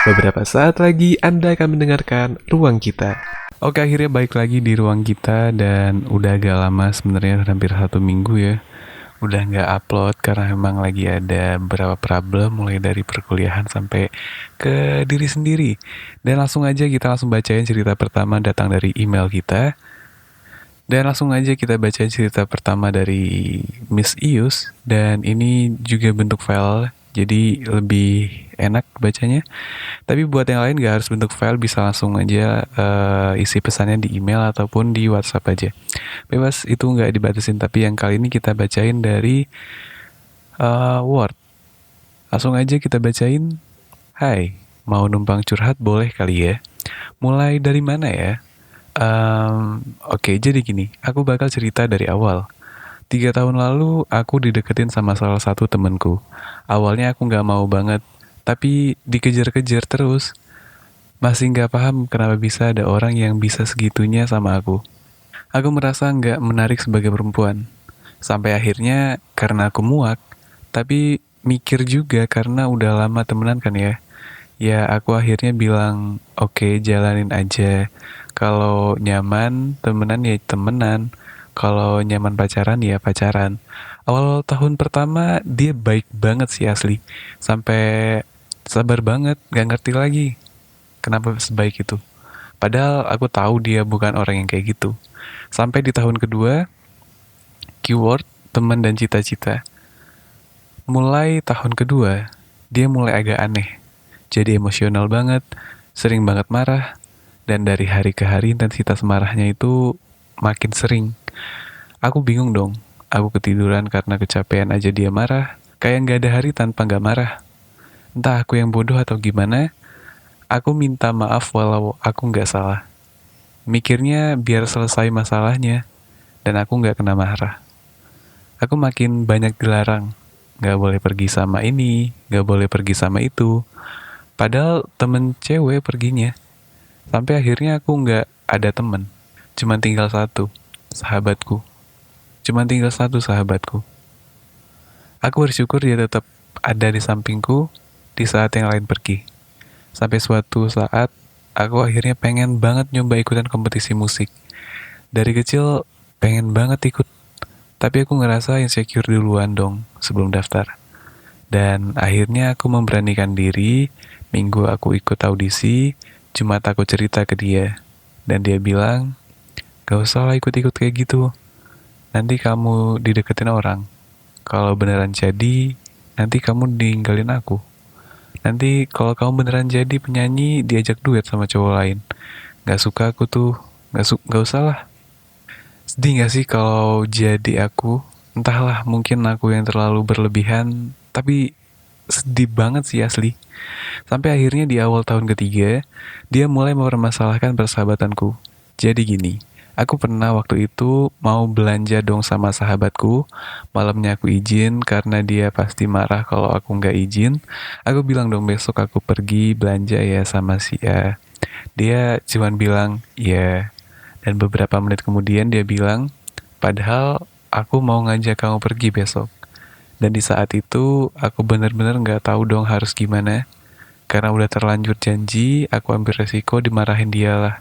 Beberapa saat lagi Anda akan mendengarkan Ruang Kita. Oke, akhirnya balik lagi di Ruang Kita dan udah agak lama sebenarnya, hampir 1 minggu ya. Udah nggak upload karena memang lagi ada beberapa problem mulai dari perkuliahan sampai ke diri sendiri. Dan langsung aja kita langsung bacain cerita pertama datang dari email kita. Dan langsung aja kita bacain cerita pertama dari Miss Ius. Dan ini juga bentuk file, jadi lebih enak bacanya. Tapi buat yang lain gak harus bentuk file, bisa langsung aja isi pesannya di email ataupun di WhatsApp aja. Bebas, itu nggak dibatasin. Tapi yang kali ini kita bacain dari Word. Langsung aja kita bacain. Hai, mau numpang curhat boleh kali ya? Mulai dari mana ya? Oke, jadi gini, aku bakal cerita dari awal. 3 tahun lalu, aku dideketin sama salah satu temenku. Awalnya aku nggak mau banget, tapi dikejar-kejar terus. Masih nggak paham kenapa bisa ada orang yang bisa segitunya sama aku. Aku merasa nggak menarik sebagai perempuan. Sampai akhirnya, karena aku muak, tapi mikir juga karena udah lama temenan kan ya. Ya, aku akhirnya bilang, oke, jalanin aja. Kalau nyaman, temenan ya temenan. Kalau nyaman pacaran, ya pacaran. Awal tahun pertama, dia baik banget sih asli. Sampai sabar banget, gak ngerti lagi kenapa sebaik itu. Padahal aku tahu dia bukan orang yang kayak gitu. Sampai di tahun kedua, keyword, teman dan cita-cita. Mulai tahun kedua, dia mulai agak aneh. Jadi emosional banget, sering banget marah, dan dari hari ke hari intensitas marahnya itu makin sering. Aku bingung dong, aku ketiduran karena kecapean aja dia marah, kayak nggak ada hari tanpa nggak marah. Entah aku yang bodoh atau gimana, aku minta maaf walau aku nggak salah. Mikirnya biar selesai masalahnya, dan aku nggak kena marah. Aku makin banyak dilarang, nggak boleh pergi sama ini, nggak boleh pergi sama itu. Padahal temen cewek perginya. Sampai akhirnya aku nggak ada temen. Cuman tinggal satu, sahabatku. Cuman tinggal satu sahabatku. Aku bersyukur dia tetap ada di sampingku di saat yang lain pergi. Sampai suatu saat, aku akhirnya pengen banget nyoba ikutan kompetisi musik. Dari kecil, pengen banget ikut. Tapi aku ngerasa insecure duluan dong sebelum daftar. Dan akhirnya aku memberanikan diri, minggu aku ikut audisi, Jumat aku cerita ke dia. Dan dia bilang, gak usah lah ikut-ikut kayak gitu. Nanti kamu dideketin orang. Kalau beneran jadi, nanti kamu ninggalin aku. Nanti kalau kamu beneran jadi penyanyi, diajak duet sama cowok lain. Gak suka aku tuh, gak usah lah. Sedih gak sih kalau jadi aku? Entahlah, mungkin aku yang terlalu berlebihan, tapi sedih banget sih asli. Sampai akhirnya di awal tahun ketiga, dia mulai mempermasalahkan persahabatanku. Jadi gini, aku pernah waktu itu mau belanja dong sama sahabatku. Malamnya aku izin karena dia pasti marah kalau aku nggak izin. Aku bilang dong besok aku pergi belanja ya sama si A. Dia cuman bilang, ya. Dan beberapa menit kemudian dia bilang, padahal aku mau ngajak kamu pergi besok. Dan di saat itu aku bener-bener nggak tahu dong harus gimana. Karena udah terlanjur janji, aku ambil resiko dimarahin dia lah.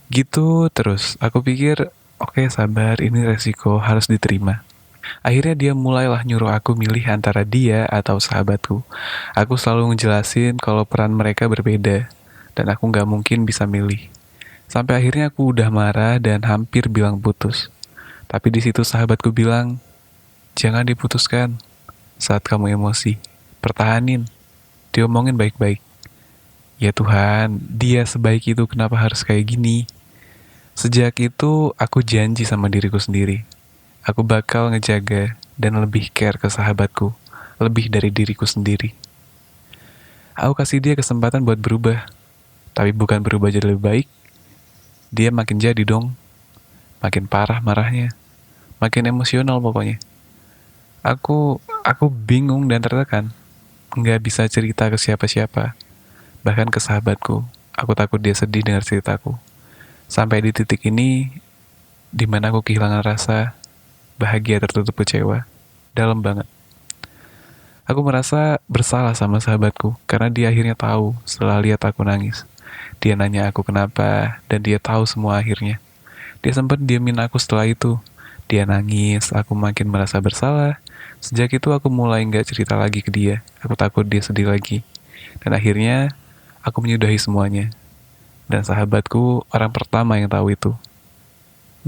Gitu terus, aku pikir, oke sabar, ini resiko harus diterima. Akhirnya dia mulailah nyuruh aku milih antara dia atau sahabatku. Aku selalu ngejelasin kalau peran mereka berbeda, dan aku nggak mungkin bisa milih. Sampai akhirnya aku udah marah dan hampir bilang putus. Tapi di situ sahabatku bilang, jangan diputuskan saat kamu emosi. Pertahanin, diomongin baik-baik. Ya Tuhan, dia sebaik itu kenapa harus kayak gini? Sejak itu, aku janji sama diriku sendiri. Aku bakal ngejaga dan lebih care ke sahabatku, lebih dari diriku sendiri. Aku kasih dia kesempatan buat berubah, tapi bukan berubah jadi lebih baik. Dia makin jadi dong, makin parah marahnya, makin emosional pokoknya. Aku bingung dan tertekan. Nggak bisa cerita ke siapa-siapa, bahkan ke sahabatku. Aku takut dia sedih dengar ceritaku. Sampai di titik ini, di mana aku kehilangan rasa bahagia tertutup kecewa, dalam banget. Aku merasa bersalah sama sahabatku karena dia akhirnya tahu setelah lihat aku nangis. Dia nanya aku kenapa dan dia tahu semua akhirnya. Dia sempat diamin aku setelah itu. Dia nangis, aku makin merasa bersalah. Sejak itu aku mulai nggak cerita lagi ke dia. Aku takut dia sedih lagi. Dan akhirnya aku menyudahi semuanya. Dan sahabatku orang pertama yang tahu itu.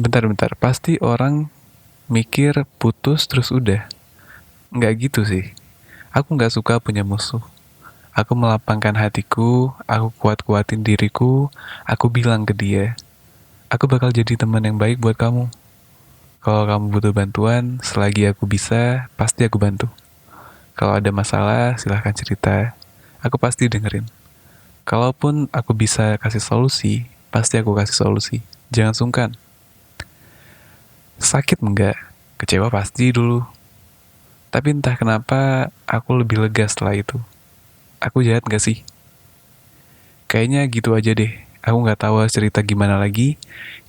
Bentar-bentar, pasti orang mikir putus terus udah. Nggak gitu sih. Aku nggak suka punya musuh. Aku melapangkan hatiku, aku kuat-kuatin diriku, aku bilang ke dia, aku bakal jadi teman yang baik buat kamu. Kalau kamu butuh bantuan, selagi aku bisa, pasti aku bantu. Kalau ada masalah, silahkan cerita. Aku pasti dengerin. Kalaupun aku bisa kasih solusi, pasti aku kasih solusi. Jangan sungkan. Sakit enggak? Kecewa pasti dulu. Tapi entah kenapa, aku lebih lega setelah itu. Aku jahat gak sih? Kayaknya gitu aja deh. Aku nggak tahu cerita gimana lagi.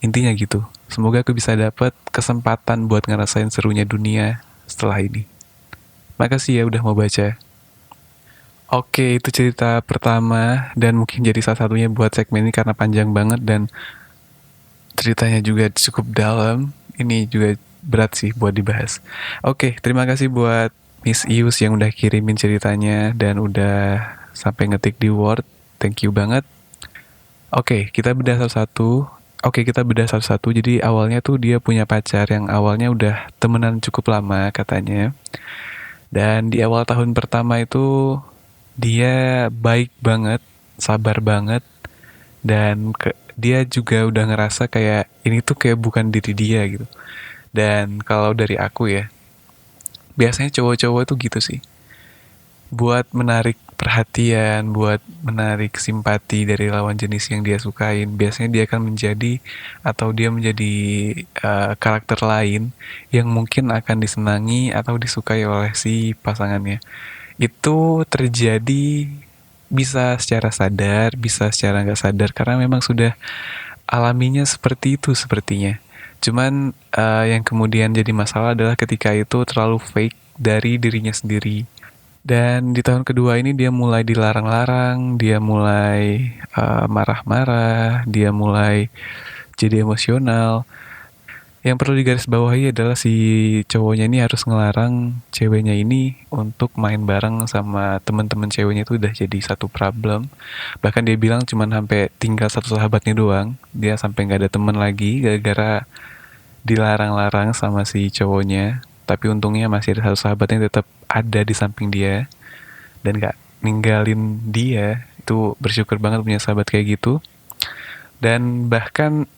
Intinya gitu. Semoga aku bisa dapat kesempatan buat ngerasain serunya dunia setelah ini. Makasih ya udah mau baca. Oke, itu cerita pertama dan mungkin jadi salah satunya buat segmen ini karena panjang banget dan ceritanya juga cukup dalam. Ini juga berat sih buat dibahas. Oke, terima kasih buat Miss Ius yang udah kirimin ceritanya dan udah sampai ngetik di Word. Thank you banget. Oke, kita bedah satu-satu. Oke, kita bedah satu-satu. Jadi awalnya tuh dia punya pacar yang awalnya udah temenan cukup lama katanya. Dan di awal tahun pertama itu dia baik banget, sabar banget, dan dia juga udah ngerasa kayak ini tuh kayak bukan diri dia gitu. Dan kalau dari aku ya, biasanya cowok-cowok tuh gitu sih. Buat menarik perhatian, buat menarik simpati dari lawan jenis yang dia sukain, biasanya dia akan menjadi atau dia menjadi karakter lain yang mungkin akan disenangi atau disukai oleh si pasangannya. Itu terjadi bisa secara sadar, bisa secara nggak sadar karena memang sudah alaminya seperti itu sepertinya. Cuman yang kemudian jadi masalah adalah ketika itu terlalu fake dari dirinya sendiri. Dan di tahun kedua ini dia mulai dilarang-larang, dia mulai marah-marah, dia mulai jadi emosional. Yang perlu digarisbawahi adalah si cowoknya ini harus ngelarang ceweknya ini untuk main bareng sama teman-teman ceweknya itu udah jadi satu problem. Bahkan dia bilang cuman sampai tinggal satu sahabatnya doang. Dia sampai nggak ada teman lagi gara-gara dilarang-larang sama si cowoknya. Tapi untungnya masih ada satu sahabatnya yang tetap ada di samping dia dan gak ninggalin dia. Itu bersyukur banget punya sahabat kayak gitu. Dan bahkan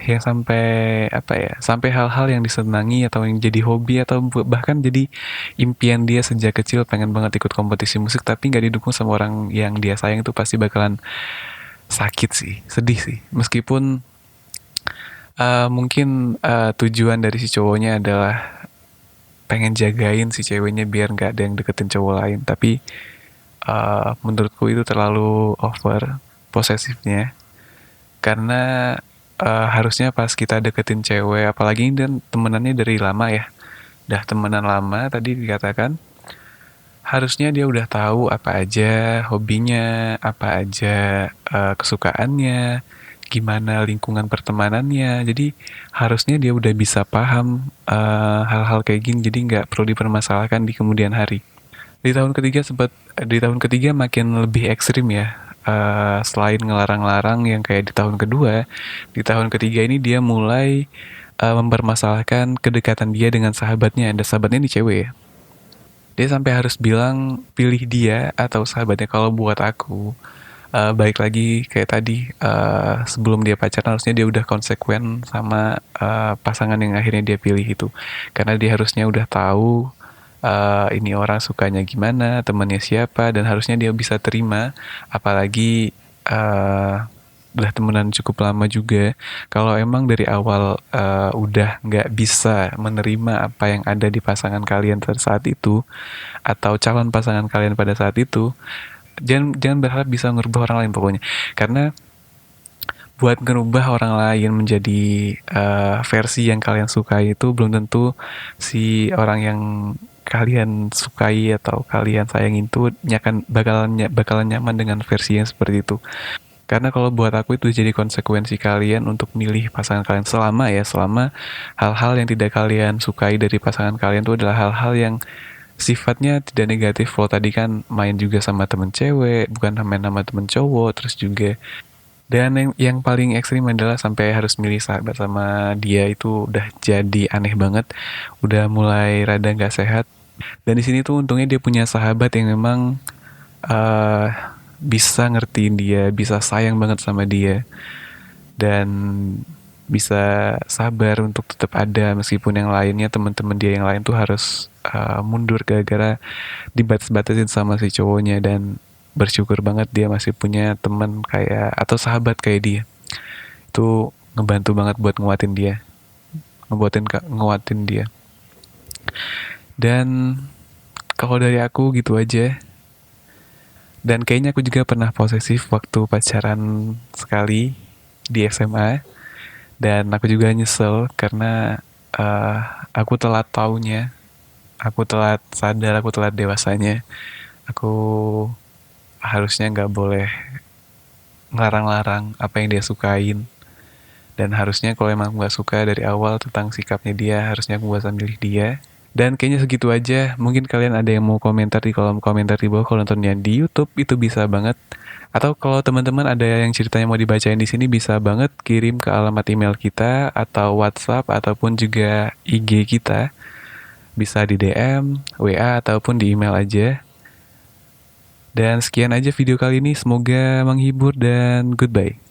yang sampai apa ya, sampai hal-hal yang disenangi atau yang jadi hobi atau bahkan jadi impian dia sejak kecil, pengen banget ikut kompetisi musik tapi nggak didukung sama orang yang dia sayang, itu pasti bakalan sakit sih, sedih sih. Meskipun mungkin tujuan dari si cowoknya adalah pengen jagain si ceweknya biar nggak ada yang deketin cowok lain, tapi menurutku itu terlalu over posesifnya. Karena harusnya pas kita deketin cewek, apalagi ini dan temenannya dari lama ya, udah temenan lama tadi dikatakan, harusnya dia udah tahu apa aja hobinya, apa aja kesukaannya, gimana lingkungan pertemanannya. Jadi harusnya dia udah bisa paham hal-hal kayak gini, jadi nggak perlu dipermasalahkan di kemudian hari. Di tahun ketiga makin lebih ekstrim ya. Selain ngelarang-larang yang kayak di tahun kedua, di tahun ketiga ini dia mulai mempermasalahkan kedekatan dia dengan sahabatnya. Dan sahabatnya ini cewek ya. Dia sampai harus bilang pilih dia atau sahabatnya. Kalau buat aku, baik lagi kayak tadi, sebelum dia pacaran harusnya dia udah konsekuen sama pasangan yang akhirnya dia pilih itu. Karena dia harusnya udah tahu ini orang sukanya gimana, temannya siapa, dan harusnya dia bisa terima. Apalagi udah temenan cukup lama juga. Kalau emang dari awal udah nggak bisa menerima apa yang ada di pasangan kalian pada saat itu, atau calon pasangan kalian pada saat itu, jangan berharap bisa ngerubah orang lain pokoknya. Karena buat ngerubah orang lain menjadi versi yang kalian sukai itu belum tentu si orang yang kalian sukai atau kalian sayangin tuh bakalan nyaman dengan versi yang seperti itu. Karena kalau buat aku itu jadi konsekuensi kalian untuk milih pasangan kalian selama hal-hal yang tidak kalian sukai dari pasangan kalian itu adalah hal-hal yang sifatnya tidak negatif. Kalau tadi kan main juga sama temen cewek, bukan main sama temen cowok, terus juga dan yang paling ekstrim adalah sampai harus milih sahabat sama dia, itu udah jadi aneh banget, udah mulai rada nggak sehat. Dan di sini tuh untungnya dia punya sahabat yang memang eh bisa ngertiin dia, bisa sayang banget sama dia, dan bisa sabar untuk tetap ada meskipun yang lainnya, teman-teman dia yang lain tuh harus mundur gara-gara dibatas-batasin sama si cowoknya. Dan bersyukur banget dia masih punya teman kayak atau sahabat kayak dia. Itu ngebantu banget buat nguatin dia. Dan kalau dari aku gitu aja. Dan kayaknya aku juga pernah posesif waktu pacaran sekali di SMA. Dan aku juga nyesel karena eh, aku telat taunya, aku telat sadar, aku telat dewasanya. Aku harusnya nggak boleh ngelarang-larang apa yang dia sukain. Dan harusnya kalau emang aku nggak suka dari awal tentang sikapnya dia, harusnya aku gak usah milih dia. Dan kayaknya segitu aja. Mungkin kalian ada yang mau komentar di kolom komentar di bawah kalau nontonnya di YouTube, itu bisa banget. Atau kalau teman-teman ada yang ceritanya mau dibacain di sini, bisa banget kirim ke alamat email kita atau WhatsApp ataupun juga IG kita. Bisa di DM, WA ataupun di email aja. Dan sekian aja video kali ini, semoga menghibur dan goodbye.